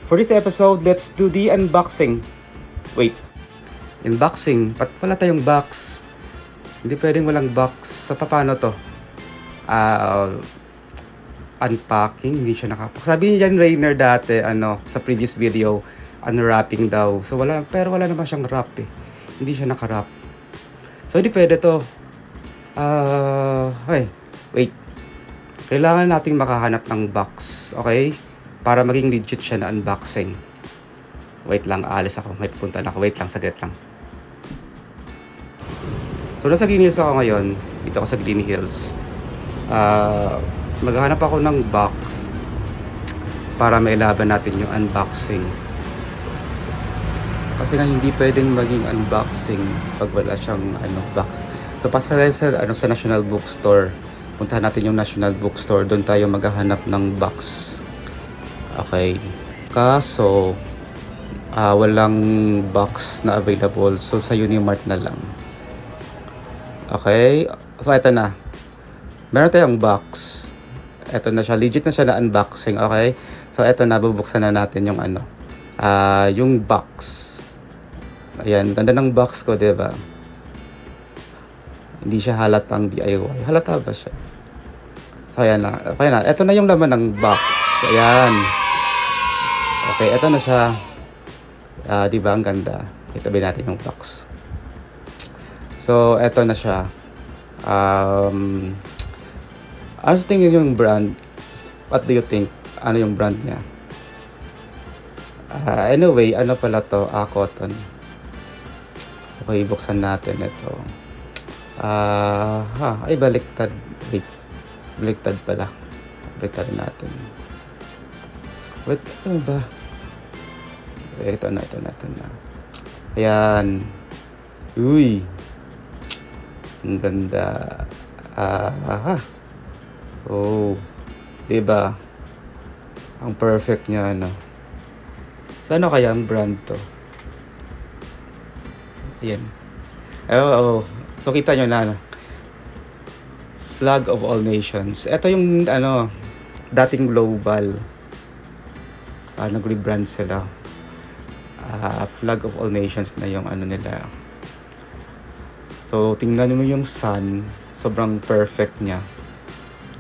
For this episode, let's do the unboxing. Wait, unboxing? Wala tayong box. Hindi pwedeng walang box. So, paano to? Unpacking, hindi siya nakapak. Sabi niya dyan, Rainer, dati, sa previous video, unwrapping daw. So, pero wala naman siyang wrap eh. Hindi siya nakarap. So, hindi pwede to. Wait. Kailangan nating makahanap ng box, okay? Para maging legit siya na unboxing. Wait lang, aalis ako. May pupunta na ako. Wait lang, saglit lang. So, nasa Green Hills ako ngayon. Dito ako sa Green Hills. Maghahanap ako ng box para mailaban natin yung unboxing. Kasi nga hindi pwedeng maging unboxing pag wala siyang box. So, pasok tayo sa National Bookstore. Puntahan natin yung National Bookstore. Doon tayo maghahanap ng box. Okay. Kaso, walang box na available. So, sa Unimart na lang. Okay. So, eto na. Meron tayong box. Eto na siya. Legit na siya na unboxing. Okay. So, eto na. Bubuksan na natin yung yung box. Ayan. Ganda ng box ko, diba? Hindi siya halatang DIY. Halata ba siya? So, ayan na. Okay na. Ito na yung laman ng box. Ayan. Okay, ito na siya. Diba? Ang ganda. Itabi natin yung box. So, ito na siya. Ano sa tingin yung brand? What do you think? Ano yung brand niya? Anyway, ano pala to? Cotton. Okay, buksan natin ito. Ay baliktad. Wait. Baliktad pala. Baliktad natin. Wait, ano ba? Ito na. Ayan. Uy. Ang ganda. Oh. Diba? Ang perfect niya, So, ano kaya ang brand to? Ayan. So, kita nyo na, Flag of All Nations. Ito yung, dating Global. Nag-rebrand sila. Flag of All Nations na yung nila. So, tingnan mo yung sun. Sobrang perfect niya.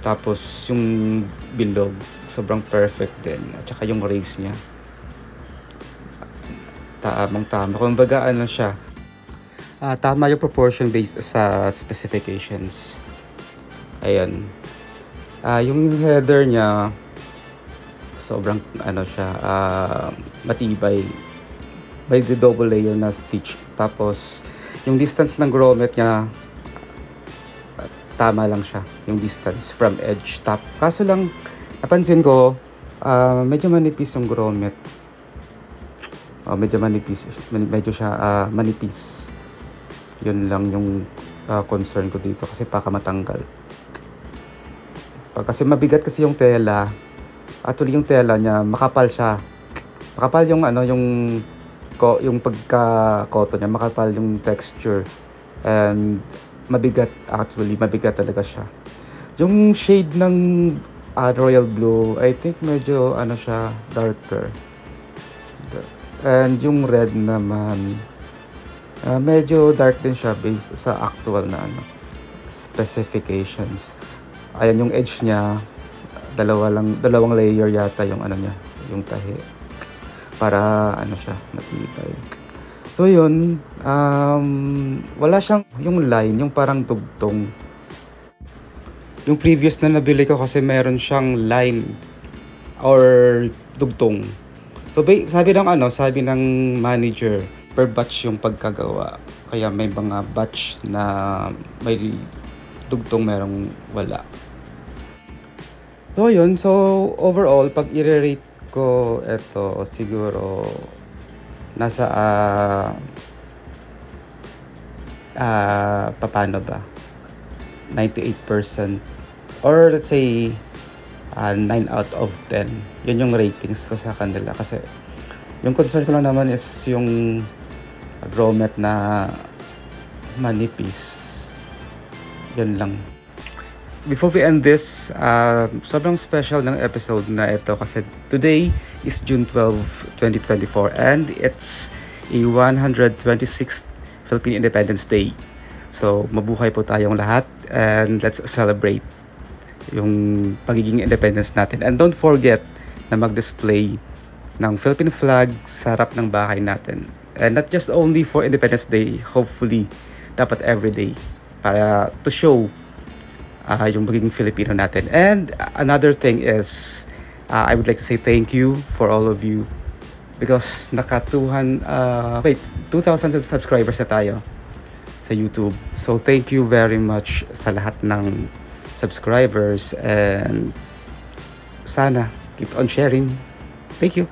Tapos, yung bilog. Sobrang perfect din. At saka yung race niya. Tamang-tama. Kumbaga, siya. Tama yung proportion based sa specifications. Ayan. Yung header niya, sobrang siya, matibay. By the double layer na stitch. Tapos, yung distance ng grommet niya, tama lang siya. Yung distance from edge top. Kaso lang, napansin ko, medyo manipis yung grommet. Medyo manipis. Medyo siya manipis. Yun lang yung concern ko dito kasi baka matanggal. Kasi mabigat kasi yung tela. Actually yung tela niya makapal siya. Makapal yung yung pagka-cotton niya, makapal yung texture. And mabigat talaga siya. Yung shade ng royal blue, I think medyo siya darker. And yung red naman, medyo dark din siya based sa actual na specifications. Ayan yung edge niya, dalawang layer yata yung niya, yung tahi. Para siya, matibay. So yun, wala siyang yung line, yung parang dugtong. Yung previous na nabili ko kasi meron siyang line or dugtong. So sabi ng manager, per batch yung pagkagawa. Kaya may mga batch na may dugtong, merong wala. So yun, so overall, pag i-rate ko ito, siguro nasa paano ba? 98%. Or let's say 9 out of 10. Yun yung ratings ko sa kanila. Kasi yung concern ko lang naman is yung grommet na manipis. Yun lang. before we end this, sobrang special ng episode na ito kasi today is June 12, 2024 and it's a 126th Philippine Independence Day. So, mabuhay po tayong lahat and let's celebrate yung pagiging independence natin. And don't forget na mag-display ng Philippine flag sa harap ng bahay natin. And not just only for Independence Day, hopefully, dapat everyday para to show yung magiging Filipino natin. And another thing is, I would like to say thank you for all of you because 2,000 subscribers na tayo sa YouTube. So thank you very much sa lahat ng subscribers and sana keep on sharing. Thank you.